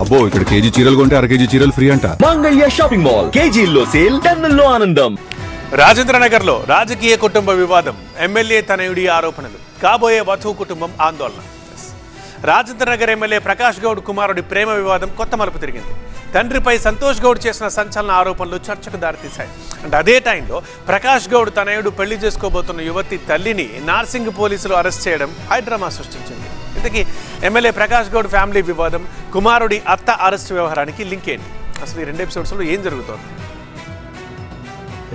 అబ్బో ఇక్కడ కేజీ చీరలు కొంటే అర కేజీ చీరలు ఫ్రీ అంట. మంగళ్య షాపింగ్ మాల్ కేజీల్లో సేల్, టన్నుల్లో ఆనందం. రాజేంద్రనగర్ లో రాజకీయ కుటుంబ వివాదం, ఎమ్మెల్యే తనయుడి ఆరోపణలు, కాబోయే వధువు కుటుంబం ఆందోళన. రాజేంద్రనగర్ ఎమ్మెల్యే ప్రకాష్ గౌడ్ కుమారుడి ప్రేమ వివాదం కొత్త మలుపు తిరిగింది. తండ్రిపై సంతోష్ గౌడ్ చేసిన సంచలన ఆరోపణలు చర్చకు దారితీశాయి. అంటే అదే టైంలో ప్రకాష్ గౌడ్ తనయుడు పెళ్లి చేసుకోబోతున్న యువతి తల్లిని నార్సింగ్ పోలీసులు అరెస్ట్ చేయడం హైడ్రామా సృష్టించింది. ఇంతకీ ఎమ్మెల్యే ప్రకాష్ గౌడ్ ఫ్యామిలీ వివాదం, కుమారుడి అత్త అరెస్ట్ వ్యవహారానికి లింక్ ఏంటి? అసలు ఈ 2 ఎపిసోడ్స్లో ఏం జరుగుతోంది?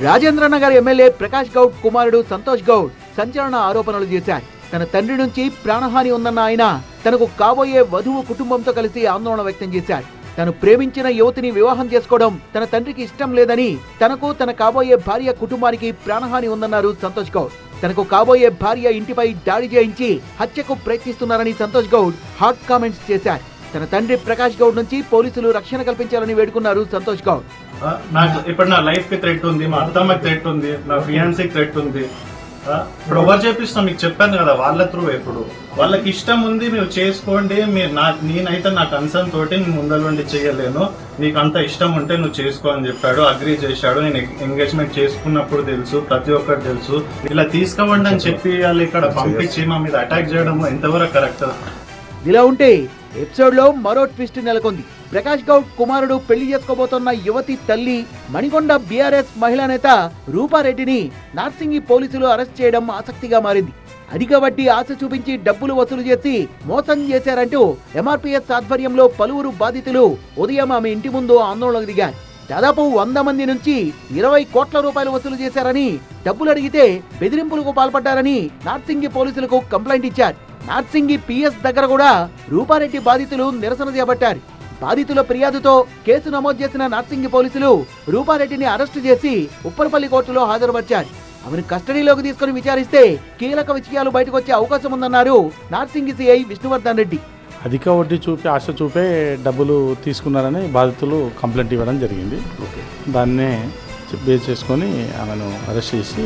రాజేంద్రనగర్ ఎమ్మెల్యే ప్రకాష్ గౌడ్ కుమారుడు సంతోష్ గౌడ్ సంచలన ఆరోపణలు చేశారు. తన తండ్రి నుంచి ప్రాణహాని ఉందన్న ఆయన తనకు కాబోయే వధువు కుటుంబంతో కలిసి ఆందోళన వ్యక్తం చేశారు. తను ప్రేమించిన యువతిని వివాహం చేసుకోవడం తన తండ్రికి ఇష్టం లేదని, తనకు తన కాబోయే భార్య కుటుంబానికి ప్రాణహాని ఉందన్నారు సంతోష్ గౌడ్. తనకు కాబోయే భార్య ఇంటిపై దాడి చేయించి హత్యకు ప్రయత్నిస్తున్నారని సంతోష్ గౌడ్ హాట్ కామెంట్స్ చేశారు. తన తండ్రి ప్రకాష్ గౌడ్ నుంచి పోలీసులు రక్షణ కల్పించాలని వేడుకున్నారు సంతోష్ గౌడ్. నాకు ఇప్పుడు నా లైఫ్ కి థ్రెట్ ఉంది, మా అత్తమ్మకి థ్రెట్ ఉంది, నా ఫియాన్సీకి థ్రెట్ ఉంది. ఇప్పుడు ఎవరు చేపిస్తాం? మీకు చెప్పాను కదా, వాళ్ళ త్రూ ఎప్పుడు వాళ్ళకి ఇష్టం ఉంది మీరు చేసుకోండి. మీరు నేనైతే నా కన్సర్న్ తోటి ముందలుండి చేయలేను. నీకు అంత ఇష్టం ఉంటే నువ్వు చేసుకో అని చెప్పాడు. అగ్రీ చేశాడు. నేను ఎంగేజ్మెంట్ చేసుకున్నప్పుడు తెలుసు, ప్రతి ఒక్కరు తెలుసు. ఇలా తీసుకోవండి అని చెప్పి వాళ్ళు ఇక్కడ పంపించి మా మీద అటాక్ చేయడం ఎంతవరకు కరెక్ట్? ఇలా ఉంటే ఎపిసోడ్ లో మరో ట్విస్ట్ నెలకొంది. ప్రకాష్ గౌడ్ కుమారుడు పెళ్లి చేసుకోబోతున్న యువతి తల్లి మణికొండ బీఆర్ఎస్ మహిళా నేత రూపారెడ్డిని నార్సింగి పోలీసులు అరెస్ట్ చేయడం ఆసక్తిగా మారింది. అధిక వడ్డీ ఆశ చూపించి డబ్బులు వసూలు చేసి మోసం చేశారంటూ ఎంఆర్పీఎస్ ఆధ్వర్యంలో పలువురు బాధితులు ఉదయం ఆమె ఇంటి ముందు ఆందోళనకు దిగారు. దాదాపు 100 మంది నుంచి 20 కోట్ల రూపాయలు వసూలు చేశారని, డబ్బులు అడిగితే బెదిరింపులకు పాల్పడ్డారని నార్సింగి పోలీసులకు కంప్లైంట్ ఇచ్చారు. నార్సింగి పిఎస్ దగ్గర కూడా రూపారెడ్డి బాధితులు నిరసన చేపట్టారు. బాధితుల ఫిర్యాదుతో కేసు నమోదు చేసిన నార్సింగి పోలీసులు రూపారెడ్డిని అరెస్టు చేసి ఉప్పరపల్లి కోర్టులో హాజరుపరిచారు. ఆమెను కస్టడీలోకి తీసుకుని విచారిస్తే కీలక విషయాలు బయటకు వచ్చే అవకాశం ఉందన్నారు నార్సింగి సిఐ విష్ణువర్ధన్ రెడ్డి. అధిక వడ్డీ చూపి ఆశ చూపే డబ్బులు తీసుకున్నారని బాధితులు కంప్లైంట్ ఇవ్వడం జరిగింది. దాన్నే బేస్ చేసుకొని ఆమెను అరెస్ట్ చేసి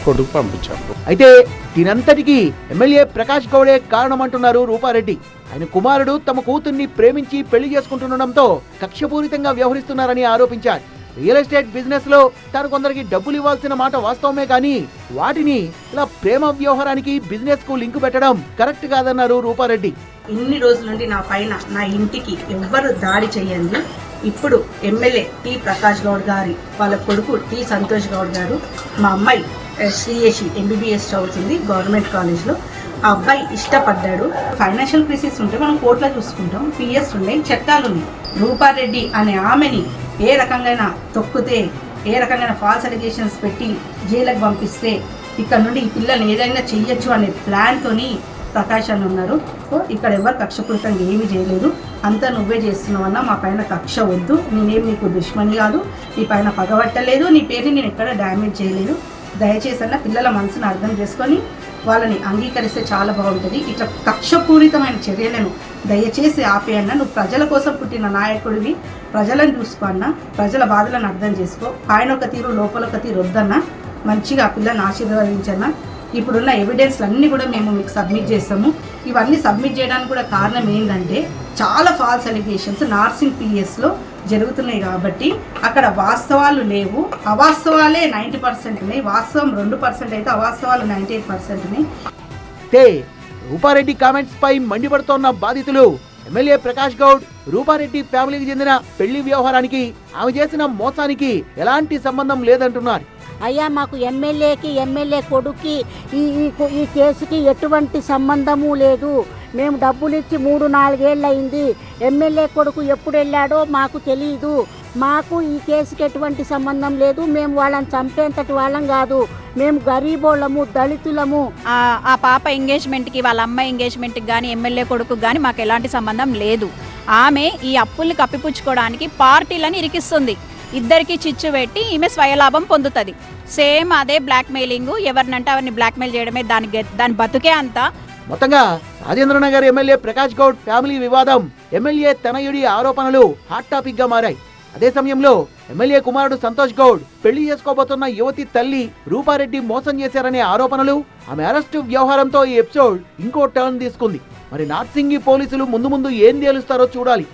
కోర్టుకు పంపించారు. అయితే దీనంతటికీ ఎమ్మెల్యే ప్రకాష్ గౌడే కారణమంటున్నారు రూపారెడ్డి. ఆయన కుమారుడు తమ కూతుర్ని ప్రేమించి పెళ్లి చేసుకుంటుండటంతో కక్షపూరితంగా వ్యవహరిస్తున్నారని ఆరోపించారు. రియల్ ఎస్టేట్ బిజినెస్ లో తాను కొందరికి డబ్బులు ఇవ్వాల్సిన మాట వాస్తవమే కానీ వాటిని ఇలా ప్రేమ వ్యవహారానికి బిజినెస్ కు లింక్ పెట్టడం కరెక్ట్ కాదన్నారు రూపారెడ్డి. ఇన్ని రోజుల నుండి నా పైన, నా ఇంటికి ఎవ్వరు దాడి చేయండి. ఇప్పుడు ఎమ్మెల్యే టి ప్రకాష్ గౌడ్ గారి వాళ్ళ కొడుకు టి సంతోష్ గౌడ్ గారు, మా అమ్మాయి సిఎసి ఎంబీబీఎస్ చదువుతుంది గవర్నమెంట్ కాలేజ్లో. ఆ అబ్బాయి ఇష్టపడ్డాడు. ఫైనాన్షియల్ క్రైసిస్ ఉంటే మనం కోర్టులో చూసుకుంటాం, పిఎస్ ఉన్నాయి, చట్టాలు ఉన్నాయి. రూపారెడ్డి అనే ఆమెని ఏ రకంగా తొక్కితే, ఏ రకంగా ఫాల్స్ అలిగేషన్స్ పెట్టి జైలుకి పంపిస్తే ఇక్కడ నుండి ఈ పిల్లల్ని ఏదైనా చెయ్యొచ్చు అనే ప్లాన్తోని ప్రకాష్ అని ఉన్నారు. ఇక్కడ ఎవరు కక్షపూరితంగా ఏమీ చేయలేదు. అంతా నువ్వే చేస్తున్నావన్నా, మా పైన కక్ష వద్దు, నేనేం నీకు దుష్మని కాదు, నీ పైన పగబట్టలేదు, నీ పేరుని నేను ఎక్కడ డ్యామేజ్ చేయలేదు. దయచేసి అన్న పిల్లల మనసును అర్థం చేసుకొని వాళ్ళని అంగీకరిస్తే చాలా బాగుంటుంది. ఇట్లా కక్షపూరితమైన చర్యలను దయచేసి ఆపేయన్న. నువ్వు ప్రజల కోసం పుట్టిన నాయకుడివి, ప్రజలను చూసుకో అన్న, ప్రజల బాధలను అర్థం చేసుకో. పైన ఒక తీరు లోపల ఒక తీరు వద్దన్న. మంచిగా ఆ పిల్లని ఆశీర్వదించన్న. ఇప్పుడున్న ఎవిడెన్స్లు అన్నీ కూడా మేము మీకు సబ్మిట్ చేస్తాము. ఇవన్నీ సబ్మిట్ చేయడానికి కూడా కారణం ఏంటంటే చాలా ఫాల్స్ అలిగేషన్స్ నార్సింగ్ పిఎస్లో జరుగుతున్నాయి కాబట్టి అక్కడ వాస్తవాలు లేవు. అవాస్తవాలే 90% ఉన్నాయి, వాస్తవం 2% అయితే అవాస్తవాలు 98% ఉన్నాయి. రూపారెడ్డి కామెంట్స్ పై మండిపడుతోన్న బాధితులు ఎమ్మెల్యే ప్రకాష్ గౌడ్ రూపారెడ్డి ఫ్యామిలీకి చెందిన పెళ్లి వ్యవహారానికి, ఆమె చేసిన మోసానికి ఎలాంటి సంబంధం లేదంటున్నారు. అయ్యా, మాకు ఎమ్మెల్యే కొడుక్కి ఈ కేసుకి ఎటువంటి సంబంధము లేదు. మేము డబ్బులు ఇచ్చి 3-4 ఏళ్ళు అయింది. ఎమ్మెల్యే కొడుకు ఎప్పుడు వెళ్ళాడో మాకు తెలియదు. మాకు ఈ కేసుకి ఎటువంటి సంబంధం లేదు. మేము వాళ్ళని చంపేంతటి వాళ్ళం కాదు. మేము గరీబోళ్ళము, దళితులము. ఆ పాప ఎంగేజ్మెంట్కి, వాళ్ళ అమ్మాయి ఎంగేజ్మెంట్కి కానీ ఎమ్మెల్యే కొడుకు కానీ మాకు ఎలాంటి సంబంధం లేదు. ఆమె ఈ అప్పుల్ని కప్పిపుచ్చుకోవడానికి పార్టీలను ఇరికిస్తుంది. ఇద్దరికి చిచ్చు పెట్టి ఈమె స్వయలాభం పొందుతుంది. సేమ్ అదే బ్లాక్ మెయిలింగ్, ఎవరినంటే అవన్నీ బ్లాక్మెయిల్ చేయడమే దాని బతుకే అంతా. మొత్తంగా రాజేంద్రనగర్ ఎమ్మెల్యే ప్రకాష్ గౌడ్ ఫ్యామిలీ వివాదం, ఎమ్మెల్యే తనయుడి ఆరోపణలు హాట్ టాపిక్ గా మారాయి. అదే సమయంలో ఎమ్మెల్యే కుమారుడు సంతోష్ గౌడ్ పెళ్లి చేసుకోబోతున్న యువతి తల్లి రూపారెడ్డి మోసం చేశారనే ఆరోపణలు, ఆమె అరెస్టు వ్యవహారంతో ఈ ఎపిసోడ్ ఇంకో టర్న్ తీసుకుంది. మరి నార్సింగి పోలీసులు ముందు ఏం తేలుస్తారో చూడాలి.